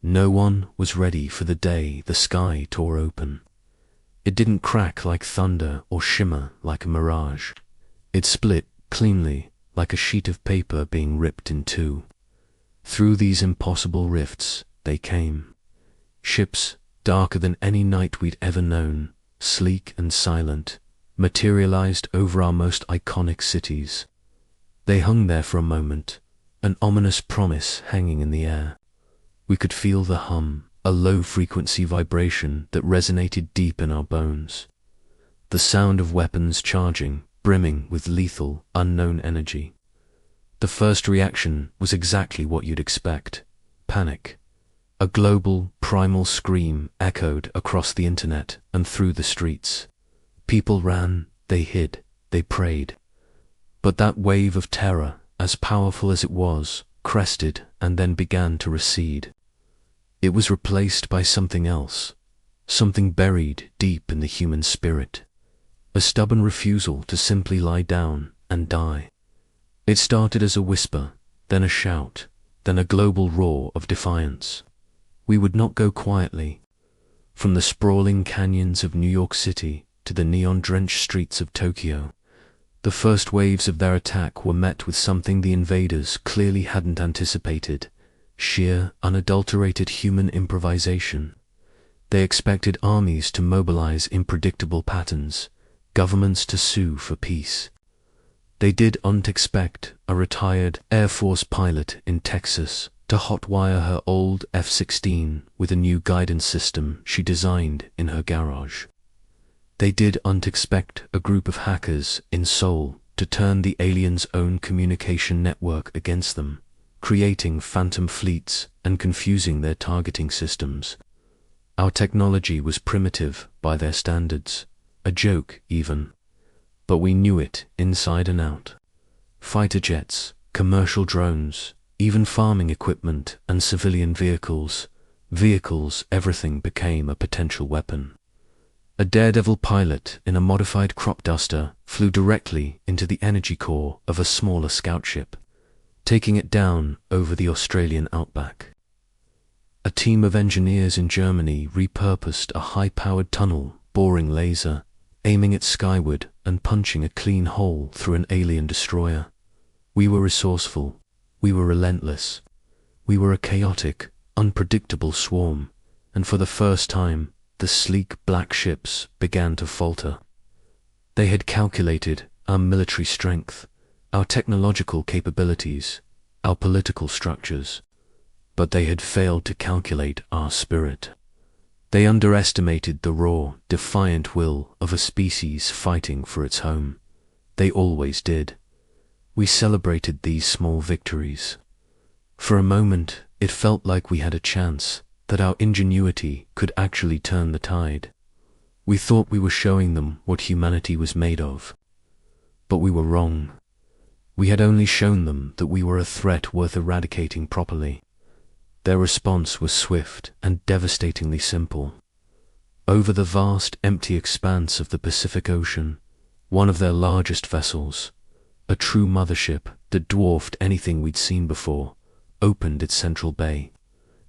No one was ready for the day the sky tore open. It didn't crack like thunder or shimmer like a mirage. It split cleanly like a sheet of paper being ripped in two. Through these impossible rifts they came. Ships darker than any night we'd ever known, sleek and silent, materialized over our most iconic cities. They hung there for a moment, an ominous promise hanging in the air. We could feel the hum, a low-frequency vibration that resonated deep in our bones. The sound of weapons charging, brimming with lethal, unknown energy. The first reaction was exactly what you'd expect: panic. A global, primal scream echoed across the internet and through the streets. People ran, they hid, they prayed. But that wave of terror, as powerful as it was, crested and then began to recede. It was replaced by something else, something buried deep in the human spirit. A stubborn refusal to simply lie down and die. It started as a whisper, then a shout, then a global roar of defiance. We would not go quietly. From the sprawling canyons of New York City to the neon-drenched streets of Tokyo, the first waves of their attack were met with something the invaders clearly hadn't anticipated: sheer, unadulterated human improvisation. They expected armies to mobilize in predictable patterns, governments to sue for peace. They didn't expect a retired Air Force pilot in Texas to hotwire her old F-16 with a new guidance system she designed in her garage. They didn't expect a group of hackers in Seoul to turn the aliens' own communication network against them, creating phantom fleets and confusing their targeting systems. Our technology was primitive by their standards, a joke even. But we knew it inside and out. Fighter jets, commercial drones, even farming equipment and civilian vehicles, everything became a potential weapon. A daredevil pilot in a modified crop duster flew directly into the energy core of a smaller scout ship, taking it down over the Australian outback. A team of engineers in Germany repurposed a high-powered tunnel-boring laser, aiming it skyward and punching a clean hole through an alien destroyer. We were resourceful. We were relentless. We were a chaotic, unpredictable swarm, and for the first time, the sleek black ships began to falter. They had calculated our military strength, our technological capabilities, our political structures, but they had failed to calculate our spirit. They underestimated the raw, defiant will of a species fighting for its home. They always did. We celebrated these small victories. For a moment, it felt like we had a chance, that our ingenuity could actually turn the tide. We thought we were showing them what humanity was made of. But we were wrong. We had only shown them that we were a threat worth eradicating properly. Their response was swift and devastatingly simple. Over the vast, empty expanse of the Pacific Ocean, one of their largest vessels, a true mothership that dwarfed anything we'd seen before, opened its central bay.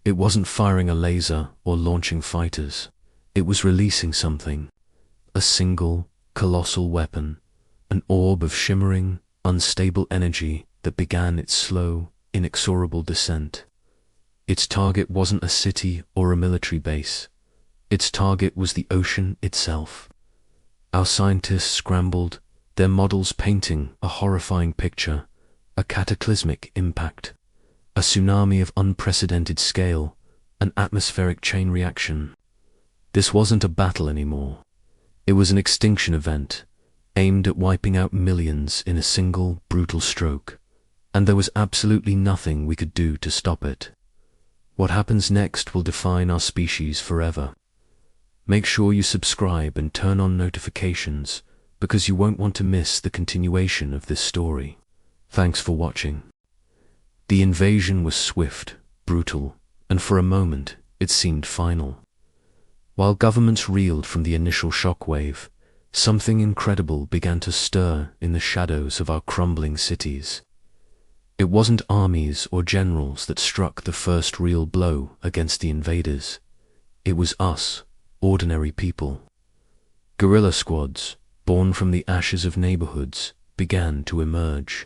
It wasn't firing a laser or launching fighters. It was releasing something. A single, colossal weapon, an orb of shimmering, unstable energy that began its slow, inexorable descent. Its target wasn't a city or a military base. Its target was the ocean itself. Our scientists scrambled, their models painting a horrifying picture, a cataclysmic impact, a tsunami of unprecedented scale, an atmospheric chain reaction. This wasn't a battle anymore. It was an extinction event, aimed at wiping out millions in a single, brutal stroke, and there was absolutely nothing we could do to stop it. What happens next will define our species forever. Make sure you subscribe and turn on notifications, because you won't want to miss the continuation of this story. Thanks for watching. The invasion was swift, brutal, and for a moment, it seemed final. While governments reeled from the initial shockwave, something incredible began to stir in the shadows of our crumbling cities. It wasn't armies or generals that struck the first real blow against the invaders. It was us, ordinary people. Guerrilla squads, born from the ashes of neighborhoods, began to emerge.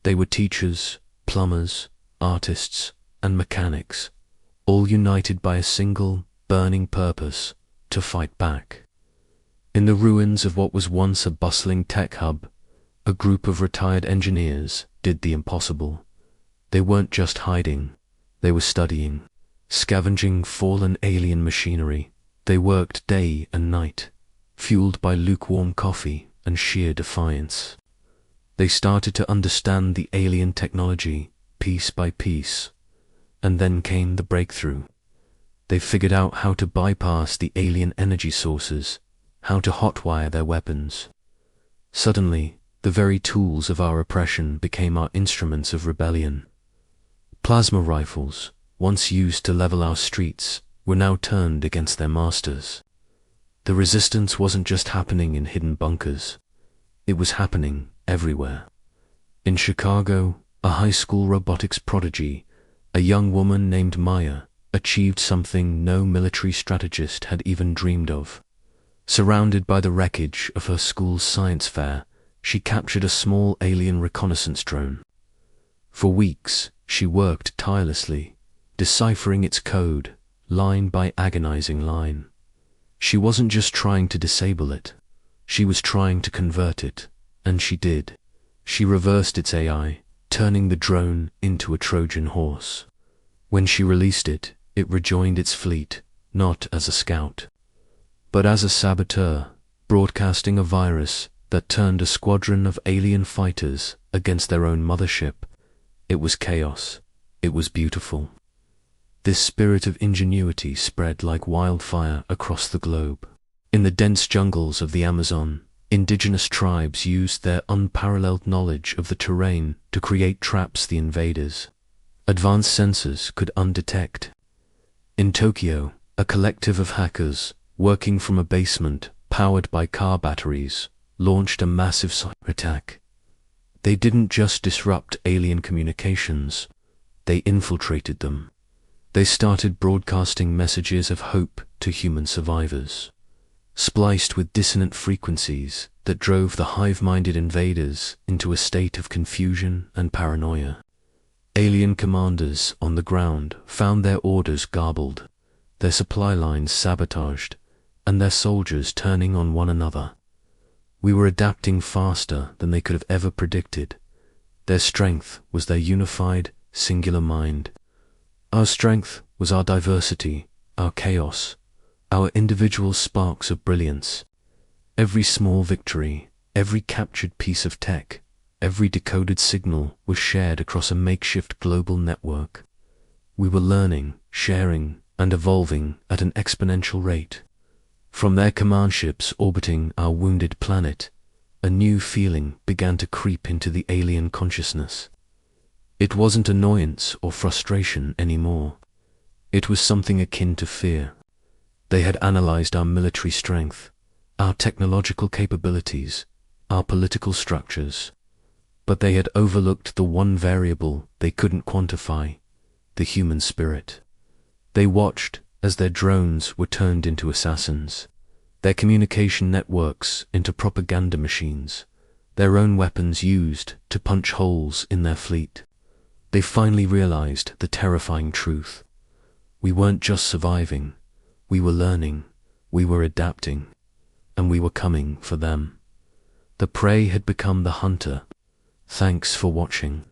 They were teachers, plumbers, artists, and mechanics, all united by a single, burning purpose: to fight back. In the ruins of what was once a bustling tech hub, a group of retired engineers did the impossible. They weren't just hiding, they were studying, scavenging fallen alien machinery. They worked day and night, fueled by lukewarm coffee and sheer defiance. They started to understand the alien technology piece by piece, and then came the breakthrough. They figured out how to bypass the alien energy sources, how to hotwire their weapons. Suddenly, the very tools of our oppression became our instruments of rebellion. Plasma rifles, once used to level our streets, were now turned against their masters. The resistance wasn't just happening in hidden bunkers. It was happening everywhere. In Chicago, a high school robotics prodigy, a young woman named Maya, achieved something no military strategist had even dreamed of. Surrounded by the wreckage of her school's science fair, she captured a small alien reconnaissance drone. For weeks, she worked tirelessly, deciphering its code, line by agonizing line. She wasn't just trying to disable it, she was trying to convert it, and she did. She reversed its AI, turning the drone into a Trojan horse. When she released it, it rejoined its fleet, not as a scout, but as a saboteur, broadcasting a virus that turned a squadron of alien fighters against their own mothership. It was chaos. It was beautiful. This spirit of ingenuity spread like wildfire across the globe. In the dense jungles of the Amazon, indigenous tribes used their unparalleled knowledge of the terrain to create traps the invaders advanced sensors could undetect. In Tokyo, a collective of hackers, working from a basement powered by car batteries, launched a massive cyber attack. They didn't just disrupt alien communications, they infiltrated them. They started broadcasting messages of hope to human survivors, spliced with dissonant frequencies that drove the hive-minded invaders into a state of confusion and paranoia. Alien commanders on the ground found their orders garbled, their supply lines sabotaged, and their soldiers turning on one another. We were adapting faster than they could have ever predicted. Their strength was their unified, singular mind. Our strength was our diversity, our chaos, our individual sparks of brilliance. Every small victory, every captured piece of tech, every decoded signal was shared across a makeshift global network. We were learning, sharing, and evolving at an exponential rate. From their command ships orbiting our wounded planet, a new feeling began to creep into the alien consciousness. It wasn't annoyance or frustration anymore. It was something akin to fear. They had analyzed our military strength, our technological capabilities, our political structures, but they had overlooked the one variable they couldn't quantify: the human spirit. They watched as their drones were turned into assassins, their communication networks into propaganda machines, their own weapons used to punch holes in their fleet. They finally realized the terrifying truth. We weren't just surviving, we were learning, we were adapting, and we were coming for them. The prey had become the hunter. Thanks for watching.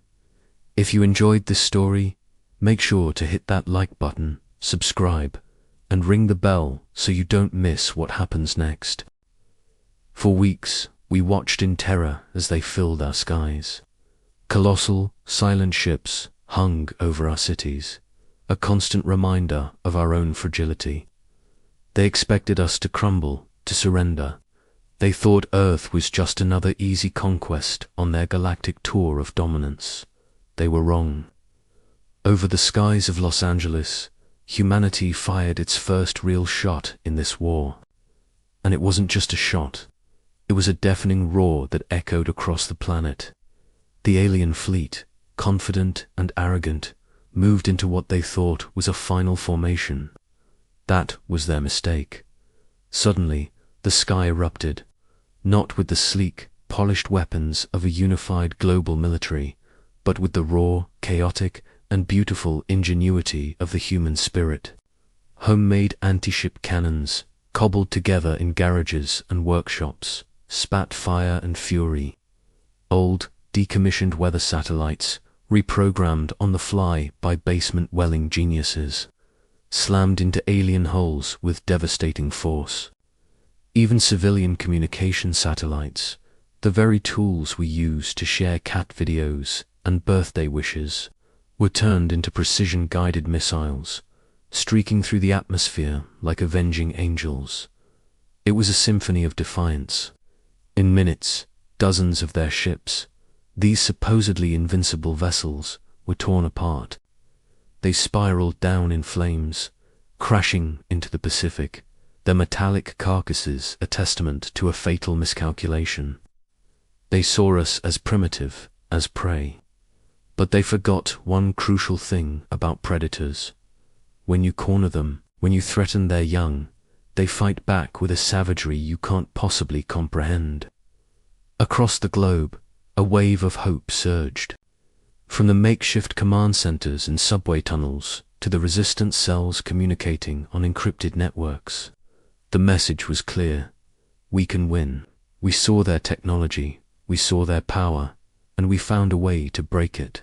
If you enjoyed this story, make sure to hit that like button, subscribe, and ring the bell so you don't miss what happens next. For weeks, we watched in terror as they filled our skies. Colossal, silent ships hung over our cities, a constant reminder of our own fragility. They expected us to crumble, to surrender. They thought Earth was just another easy conquest on their galactic tour of dominance. They were wrong. Over the skies of Los Angeles, humanity fired its first real shot in this war. And it wasn't just a shot. It was a deafening roar that echoed across the planet. The alien fleet, confident and arrogant, moved into what they thought was a final formation. That was their mistake. Suddenly, the sky erupted, not with the sleek, polished weapons of a unified global military, but with the raw, chaotic, and beautiful ingenuity of the human spirit. Homemade anti-ship cannons, cobbled together in garages and workshops, spat fire and fury. Old, decommissioned weather satellites, reprogrammed on the fly by basement-welling geniuses, slammed into alien holes with devastating force. Even civilian communication satellites, the very tools we use to share cat videos and birthday wishes, were turned into precision-guided missiles, streaking through the atmosphere like avenging angels. It was a symphony of defiance. In minutes, dozens of their ships, these supposedly invincible vessels, were torn apart. They spiraled down in flames, crashing into the Pacific, their metallic carcasses a testament to a fatal miscalculation. They saw us as primitive, as prey. But they forgot one crucial thing about predators. When you corner them, when you threaten their young, they fight back with a savagery you can't possibly comprehend. Across the globe, a wave of hope surged. From the makeshift command centers in subway tunnels to the resistance cells communicating on encrypted networks, the message was clear. We can win. We saw their technology, we saw their power, and we found a way to break it.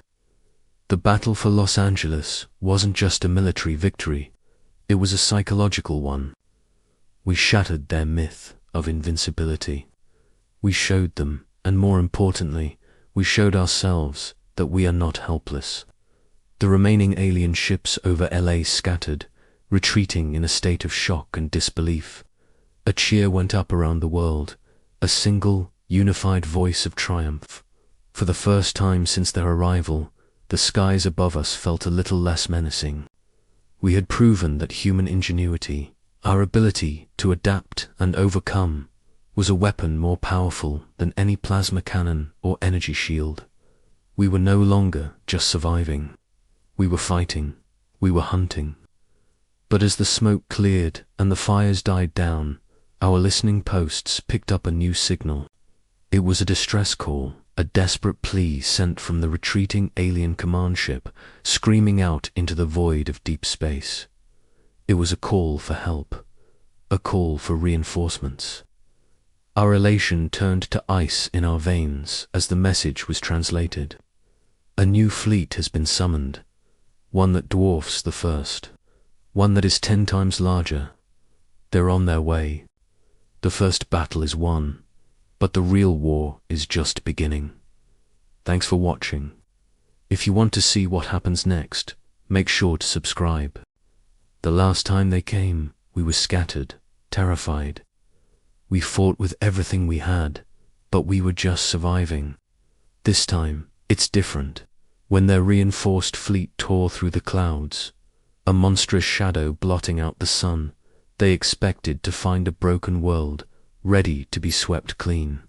The battle for Los Angeles wasn't just a military victory, it was a psychological one. We shattered their myth of invincibility. We showed them, and more importantly, we showed ourselves that we are not helpless. The remaining alien ships over LA scattered, retreating in a state of shock and disbelief. A cheer went up around the world, a single, unified voice of triumph. For the first time since their arrival, the skies above us felt a little less menacing. We had proven that human ingenuity, our ability to adapt and overcome, was a weapon more powerful than any plasma cannon or energy shield. We were no longer just surviving. We were fighting. We were hunting. But as the smoke cleared and the fires died down, our listening posts picked up a new signal. It was a distress call, a desperate plea sent from the retreating alien command ship, screaming out into the void of deep space. It was a call for help, a call for reinforcements. Our elation turned to ice in our veins as the message was translated. A new fleet has been summoned, one that dwarfs the first, one that is 10 times larger. They're on their way. The first battle is won, but the real war is just beginning. Thanks for watching. If you want to see what happens next, make sure to subscribe. The last time they came, we were scattered, terrified. We fought with everything we had, but we were just surviving. This time, it's different. When their reinforced fleet tore through the clouds, a monstrous shadow blotting out the sun, they expected to find a broken world, ready to be swept clean.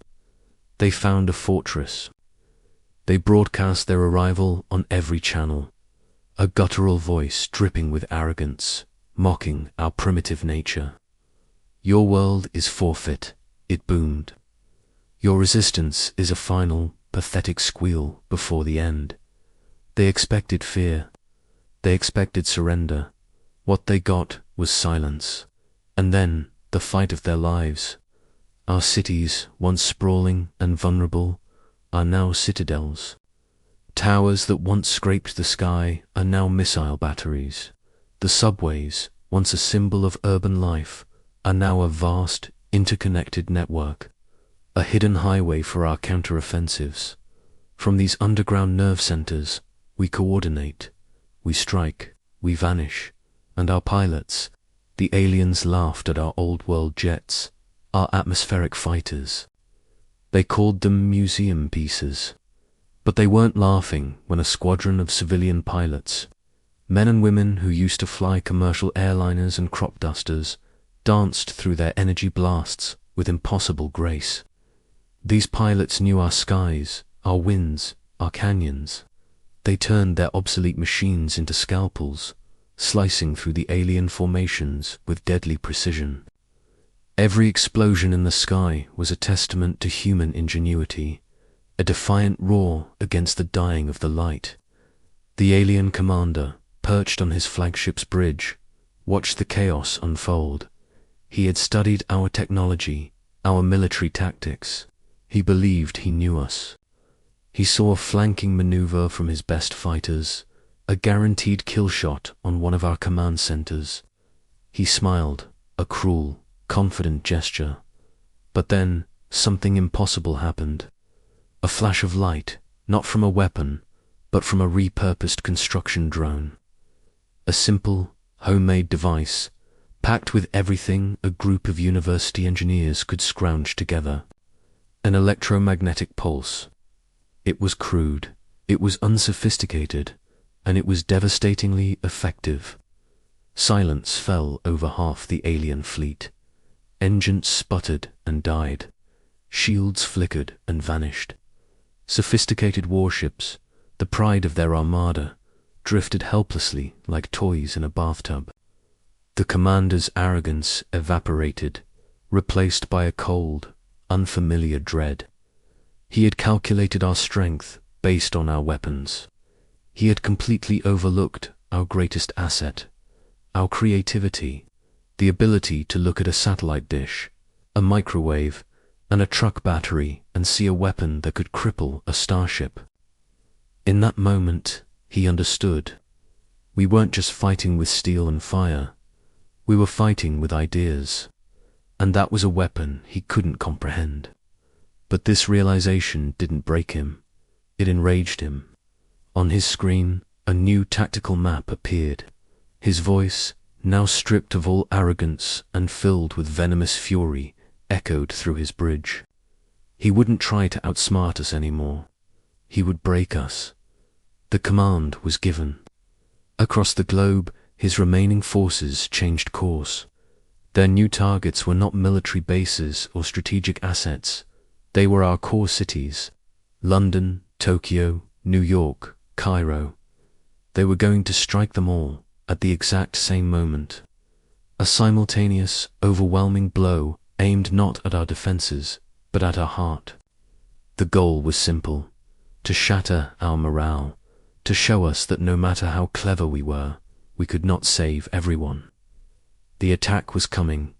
They found a fortress. They broadcast their arrival on every channel, a guttural voice dripping with arrogance, mocking our primitive nature. Your world is forfeit, it boomed. Your resistance is a final, pathetic squeal before the end. They expected fear. They expected surrender. What they got was silence. And then, the fight of their lives. Our cities, once sprawling and vulnerable, are now citadels. Towers that once scraped the sky are now missile batteries. The subways, once a symbol of urban life, are now a vast, interconnected network, a hidden highway for our counteroffensives. From these underground nerve centers, we coordinate, we strike, we vanish, and our pilots, the aliens, laughed at our old-world jets, our atmospheric fighters. They called them museum pieces. But they weren't laughing when a squadron of civilian pilots, men and women who used to fly commercial airliners and crop dusters, danced through their energy blasts with impossible grace. These pilots knew our skies, our winds, our canyons. They turned their obsolete machines into scalpels, slicing through the alien formations with deadly precision. Every explosion in the sky was a testament to human ingenuity, a defiant roar against the dying of the light. The alien commander, perched on his flagship's bridge, watched the chaos unfold. He had studied our technology, our military tactics. He believed he knew us. He saw a flanking maneuver from his best fighters, a guaranteed kill shot on one of our command centers. He smiled, a cruel, confident gesture. But then, something impossible happened. A flash of light, not from a weapon, but from a repurposed construction drone. A simple, homemade device, packed with everything a group of university engineers could scrounge together. An electromagnetic pulse. It was crude, it was unsophisticated, and it was devastatingly effective. Silence fell over half the alien fleet. Engines sputtered and died. Shields flickered and vanished. Sophisticated warships, the pride of their armada, drifted helplessly like toys in a bathtub. The commander's arrogance evaporated, replaced by a cold, unfamiliar dread. He had calculated our strength based on our weapons. He had completely overlooked our greatest asset, our creativity, the ability to look at a satellite dish, a microwave, and a truck battery and see a weapon that could cripple a starship. In that moment, he understood. We weren't just fighting with steel and fire. We were fighting with ideas. And that was a weapon he couldn't comprehend. But this realization didn't break him. It enraged him. On his screen, a new tactical map appeared. His voice, now stripped of all arrogance and filled with venomous fury, echoed through his bridge. He wouldn't try to outsmart us anymore. He would break us. The command was given. Across the globe, his remaining forces changed course. Their new targets were not military bases or strategic assets. They were our core cities: London, Tokyo, New York, Cairo. They were going to strike them all at the exact same moment. A simultaneous, overwhelming blow aimed not at our defenses, but at our heart. The goal was simple: to shatter our morale, to show us that no matter how clever we were, we could not save everyone. The attack was coming,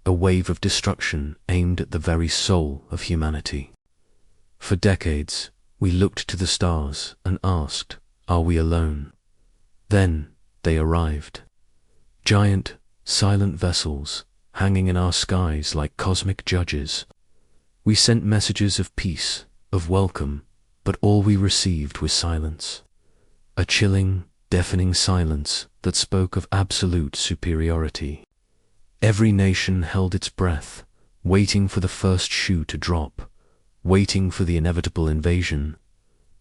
a wave of destruction aimed at the very soul of humanity. For decades, we looked to the stars and asked, are we alone? Then they arrived. Giant, silent vessels, hanging in our skies like cosmic judges. We sent messages of peace, of welcome, but all we received was silence. A chilling, deafening silence that spoke of absolute superiority. Every nation held its breath, waiting for the first shoe to drop, waiting for the inevitable invasion.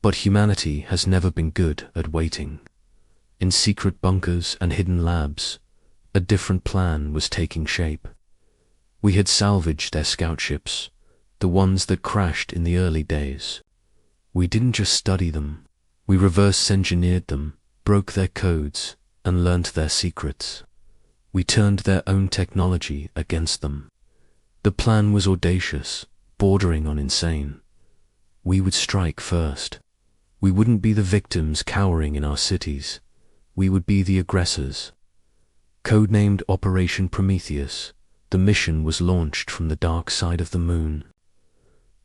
But humanity has never been good at waiting. In secret bunkers and hidden labs, a different plan was taking shape. We had salvaged their scout ships, the ones that crashed in the early days. We didn't just study them, we reverse-engineered them, broke their codes, and learnt their secrets. We turned their own technology against them. The plan was audacious, bordering on insane. We would strike first. We wouldn't be the victims cowering in our cities. We would be the aggressors. Codenamed Operation Prometheus, the mission was launched from the dark side of the moon.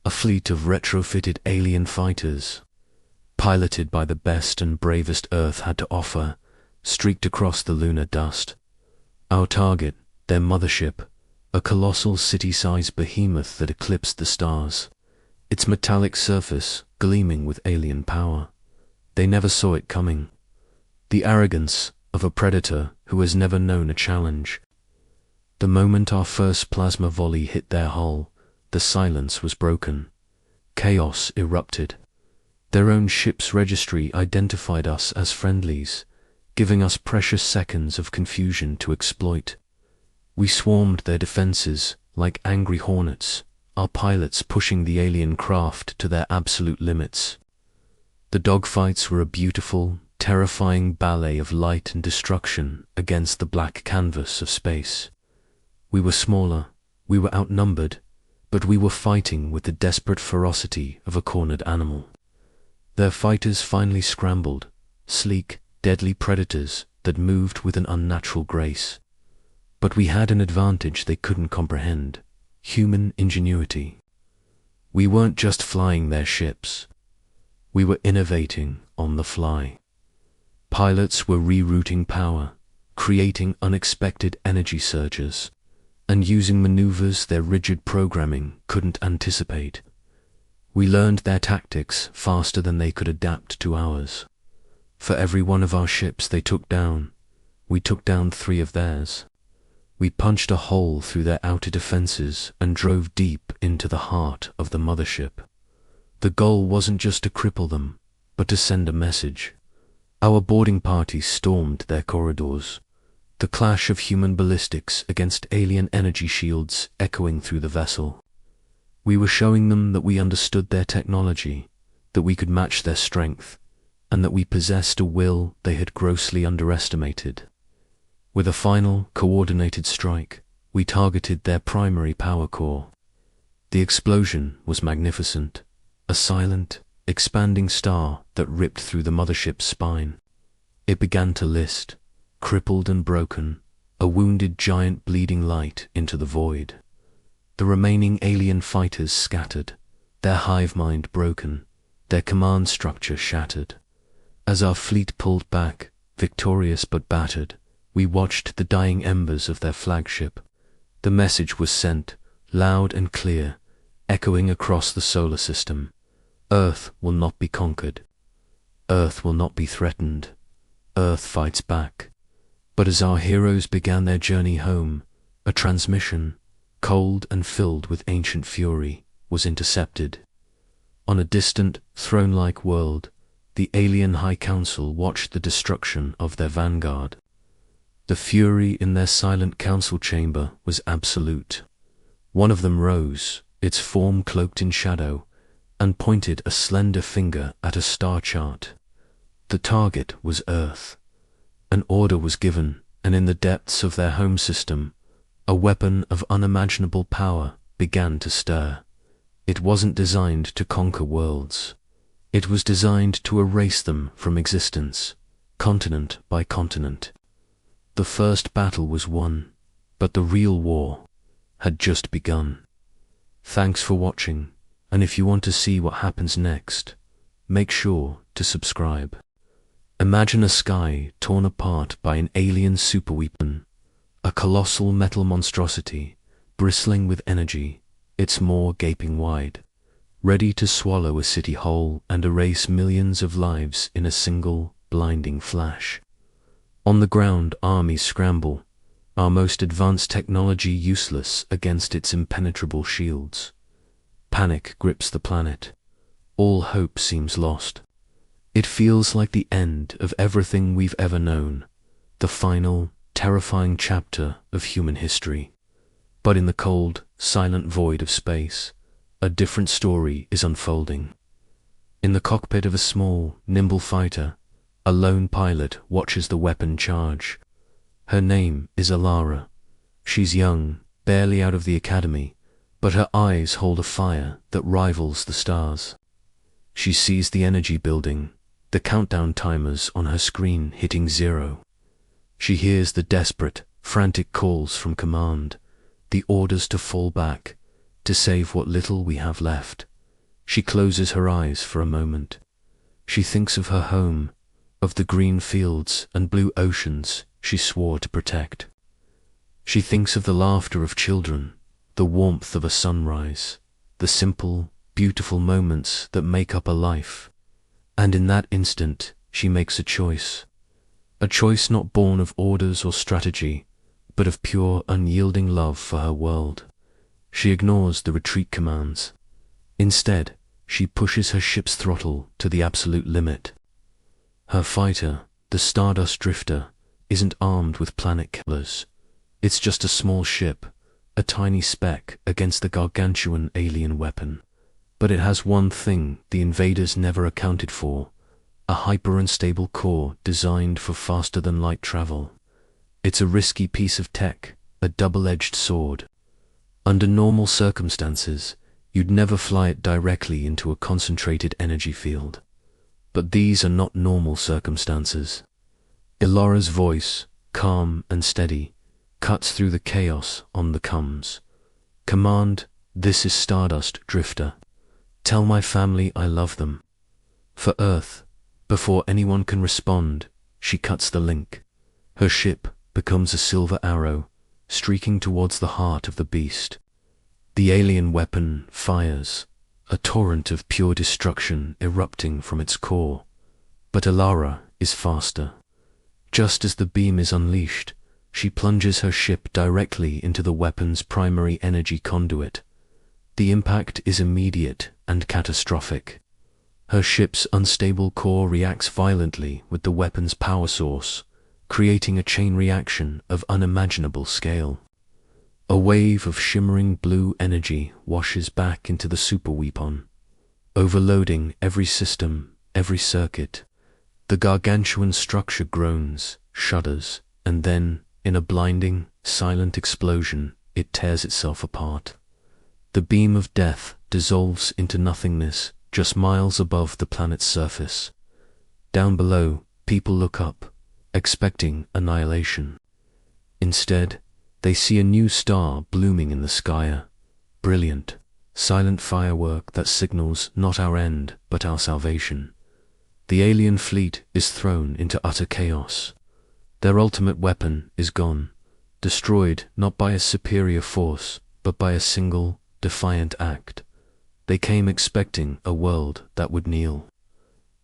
A fleet of retrofitted alien fighters, piloted by the best and bravest Earth had to offer, streaked across the lunar dust. Our target, their mothership, a colossal city-sized behemoth that eclipsed the stars, its metallic surface gleaming with alien power. They never saw it coming. The arrogance of a predator who has never known a challenge. The moment our first plasma volley hit their hull, the silence was broken. Chaos erupted. Their own ship's registry identified us as friendlies, giving us precious seconds of confusion to exploit. We swarmed their defenses like angry hornets, our pilots pushing the alien craft to their absolute limits. The dogfights were a beautiful, terrifying ballet of light and destruction against the black canvas of space. We were smaller, we were outnumbered, but we were fighting with the desperate ferocity of a cornered animal. Their fighters finally scrambled, sleek, deadly predators that moved with an unnatural grace. But we had an advantage they couldn't comprehend: human ingenuity. We weren't just flying their ships. We were innovating on the fly. Pilots were rerouting power, creating unexpected energy surges, and using maneuvers their rigid programming couldn't anticipate. We learned their tactics faster than they could adapt to ours. For every one of our ships they took down, we took down 3 of theirs. We punched a hole through their outer defenses and drove deep into the heart of the mothership. The goal wasn't just to cripple them, but to send a message. Our boarding party stormed their corridors, the clash of human ballistics against alien energy shields echoing through the vessel. We were showing them that we understood their technology, that we could match their strength, and that we possessed a will they had grossly underestimated. With a final, coordinated strike, we targeted their primary power core. The explosion was magnificent, a silent, expanding star that ripped through the mothership's spine. It began to list, crippled and broken, a wounded giant bleeding light into the void. The remaining alien fighters scattered, their hive mind broken, their command structure shattered. As our fleet pulled back, victorious but battered, we watched the dying embers of their flagship. The message was sent, loud and clear, echoing across the solar system. Earth will not be conquered. Earth will not be threatened. Earth fights back. But as our heroes began their journey home, a transmission, cold and filled with ancient fury, was intercepted. On a distant, throne-like world, the alien High Council watched the destruction of their vanguard. The fury in their silent council chamber was absolute. One of them rose, its form cloaked in shadow, and pointed a slender finger at a star chart. The target was Earth. An order was given, and in the depths of their home system, a weapon of unimaginable power began to stir. It wasn't designed to conquer worlds. It was designed to erase them from existence, continent by continent. The first battle was won, but the real war had just begun. Thanks for watching, and if you want to see what happens next, make sure to subscribe. Imagine a sky torn apart by an alien superweapon, a colossal metal monstrosity, bristling with energy, its maw gaping wide, ready to swallow a city whole and erase millions of lives in a single, blinding flash. On the ground, armies scramble, our most advanced technology useless against its impenetrable shields. Panic grips the planet. All hope seems lost. It feels like the end of everything we've ever known, the final, terrifying chapter of human history. But in the cold, silent void of space, a different story is unfolding. In the cockpit of a small, nimble fighter, a lone pilot watches the weapon charge. Her name is Alara. She's young, barely out of the academy, but her eyes hold a fire that rivals the stars. She sees the energy building, the countdown timers on her screen hitting 0. She hears the desperate, frantic calls from command, the orders to fall back, to save what little we have left. She closes her eyes for a moment. She thinks of her home, of the green fields and blue oceans she swore to protect. She thinks of the laughter of children, the warmth of a sunrise, the simple, beautiful moments that make up a life. And in that instant, she makes a choice not born of orders or strategy, but of pure, unyielding love for her world. She ignores the retreat commands. Instead, she pushes her ship's throttle to the absolute limit. Her fighter, the Stardust Drifter, isn't armed with planet killers. It's just a small ship, a tiny speck against the gargantuan alien weapon. But it has one thing the invaders never accounted for: a hyper-unstable core designed for faster-than-light travel. It's a risky piece of tech, a double-edged sword. Under normal circumstances, you'd never fly it directly into a concentrated energy field. But these are not normal circumstances. Elora's voice, calm and steady, cuts through the chaos on the comms. Command, this is Stardust, Drifter. Tell my family I love them. For Earth, before anyone can respond, she cuts the link. Her ship becomes a silver arrow, streaking towards the heart of the beast. The alien weapon fires, a torrent of pure destruction erupting from its core. But Elora is faster. Just as the beam is unleashed, she plunges her ship directly into the weapon's primary energy conduit. The impact is immediate and catastrophic. Her ship's unstable core reacts violently with the weapon's power source, creating a chain reaction of unimaginable scale. A wave of shimmering blue energy washes back into the superweapon, overloading every system, every circuit. The gargantuan structure groans, shudders, and then, in a blinding, silent explosion, it tears itself apart. The beam of death dissolves into nothingness just miles above the planet's surface. Down below, people look up, expecting annihilation. Instead, they see a new star blooming in the sky, brilliant, silent firework that signals not our end, but our salvation. The alien fleet is thrown into utter chaos. Their ultimate weapon is gone, destroyed not by a superior force, but by a single, defiant act. They came expecting a world that would kneel.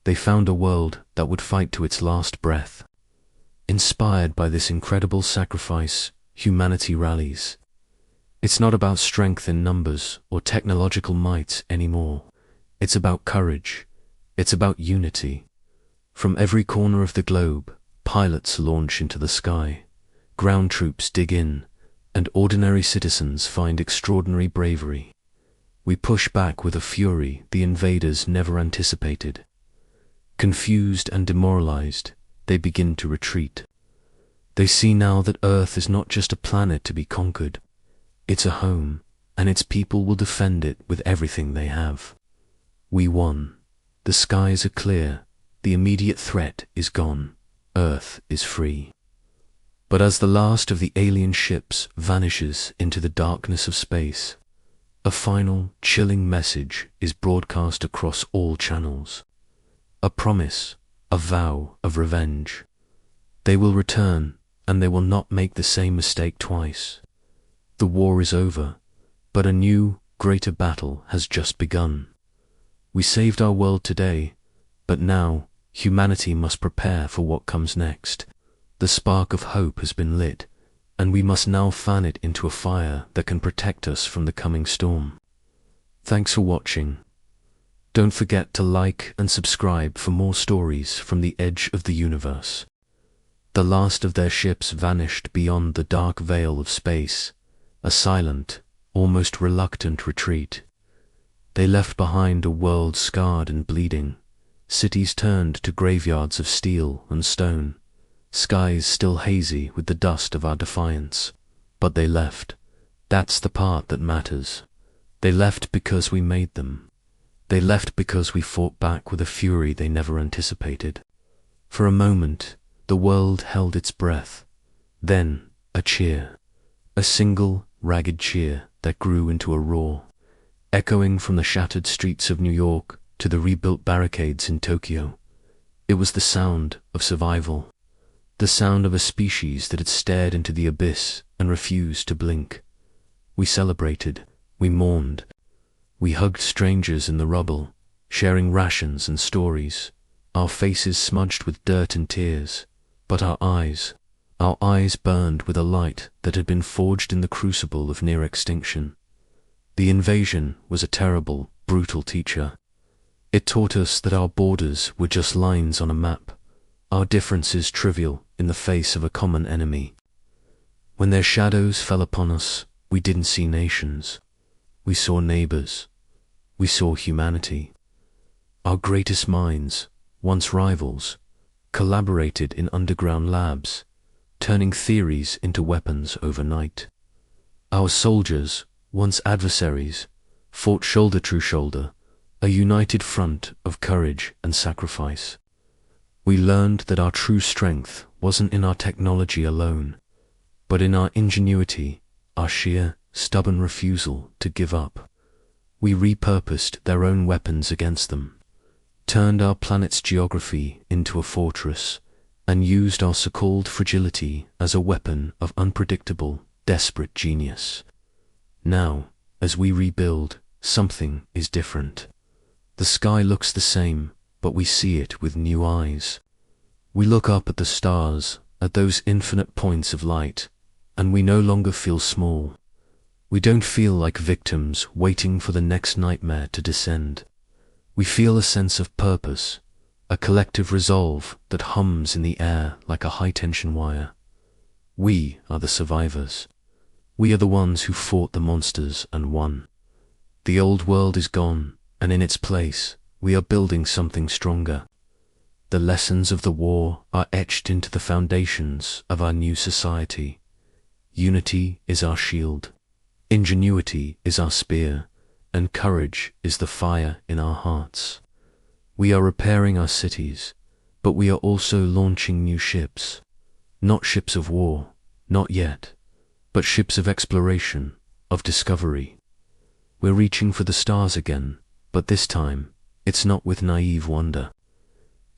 They found a world that would fight to its last breath. Inspired by this incredible sacrifice, humanity rallies. It's not about strength in numbers or technological might anymore. It's about courage. It's about unity. From every corner of the globe, pilots launch into the sky, ground troops dig in, and ordinary citizens find extraordinary bravery. We push back with a fury the invaders never anticipated. Confused and demoralized, they begin to retreat. They see now that Earth is not just a planet to be conquered. It's a home, and its people will defend it with everything they have. We won. The skies are clear. The immediate threat is gone. Earth is free. But as the last of the alien ships vanishes into the darkness of space, a final, chilling message is broadcast across all channels. A promise, a vow of revenge. They will return, and they will not make the same mistake twice. The war is over, but a new, greater battle has just begun. We saved our world today, but now humanity must prepare for what comes next. The spark of hope has been lit, and we must now fan it into a fire that can protect us from the coming storm. Thanks for watching. Don't forget to like and subscribe for more stories from the edge of the universe. The last of their ships vanished beyond the dark veil of space, a silent, almost reluctant retreat. They left behind a world scarred and bleeding, cities turned to graveyards of steel and stone, skies still hazy with the dust of our defiance. But they left. That's the part that matters. They left because we made them. They left because we fought back with a fury they never anticipated. For a moment, the world held its breath. Then, a cheer. A single, ragged cheer that grew into a roar, echoing from the shattered streets of New York to the rebuilt barricades in Tokyo. It was the sound of survival. The sound of a species that had stared into the abyss and refused to blink. We celebrated. We mourned. We hugged strangers in the rubble, sharing rations and stories, our faces smudged with dirt and tears, but our eyes burned with a light that had been forged in the crucible of near extinction. The invasion was a terrible, brutal teacher. It taught us that our borders were just lines on a map, our differences trivial in the face of a common enemy. When their shadows fell upon us, we didn't see nations. We saw neighbors. We saw humanity. Our greatest minds, once rivals, collaborated in underground labs, turning theories into weapons overnight. Our soldiers, once adversaries, fought shoulder to shoulder, a united front of courage and sacrifice. We learned that our true strength wasn't in our technology alone, but in our ingenuity, our sheer, stubborn refusal to give up. We repurposed their own weapons against them, turned our planet's geography into a fortress, and used our so-called fragility as a weapon of unpredictable, desperate genius. Now, as we rebuild, something is different. The sky looks the same, but we see it with new eyes. We look up at the stars, at those infinite points of light, and we no longer feel small. We don't feel like victims waiting for the next nightmare to descend. We feel a sense of purpose, a collective resolve that hums in the air like a high-tension wire. We are the survivors. We are the ones who fought the monsters and won. The old world is gone, and in its place, we are building something stronger. The lessons of the war are etched into the foundations of our new society. Unity is our shield, ingenuity is our spear, and courage is the fire in our hearts. We are repairing our cities, but we are also launching new ships. Not ships of war, not yet, but ships of exploration, of discovery. We're reaching for the stars again, but this time, it's not with naive wonder.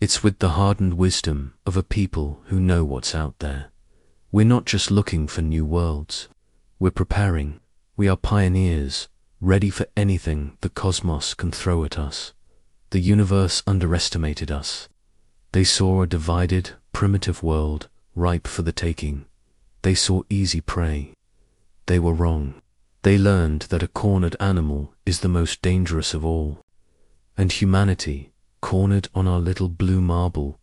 It's with the hardened wisdom of a people who know what's out there. We're not just looking for new worlds. We're preparing. We are pioneers, ready for anything the cosmos can throw at us. The universe underestimated us. They saw a divided, primitive world ripe for the taking. They saw easy prey. They were wrong. They learned that a cornered animal is the most dangerous of all. And humanity, cornered on our little blue marble,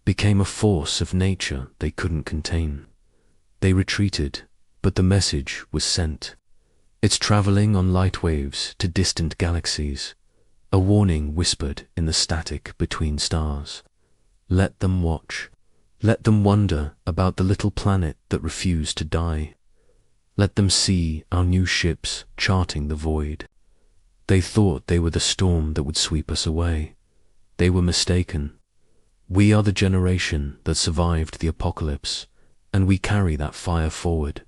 became a force of nature they couldn't contain. They retreated, but the message was sent. It's traveling on light waves to distant galaxies, a warning whispered in the static between stars. Let them watch. Let them wonder about the little planet that refused to die. Let them see our new ships charting the void. They thought they were the storm that would sweep us away. They were mistaken. We are the generation that survived the apocalypse, and we carry that fire forward.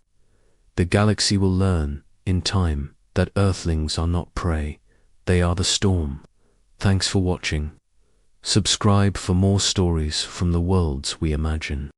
The galaxy will learn, in time, that Earthlings are not prey, they are the storm. Thanks for watching. Subscribe for more stories from the worlds we imagine.